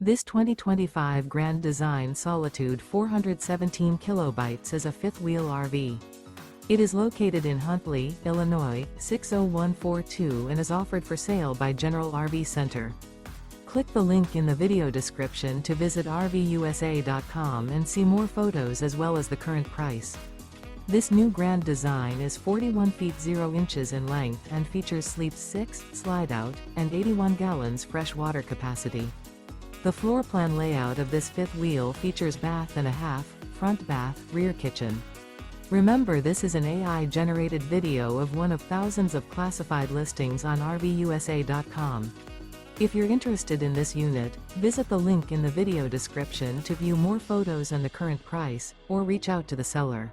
This 2025 Grand Design Solitude 417 kilobytes is a fifth-wheel RV. It is located in Huntley, Illinois, 60142 and is offered for sale by General RV Center. Click the link in the video description to visit RVUSA.com and see more photos as well as the current price. This new Grand Design is 41 feet 0 inches in length and features sleeps 6, slide-out, and 81 gallons fresh water capacity. The floor plan layout of this fifth wheel features bath and a half, front bath, rear kitchen. Remember, this is an AI-generated video of one of thousands of classified listings on RVUSA.com. If you're interested in this unit, visit the link in the video description to view more photos and the current price, or reach out to the seller.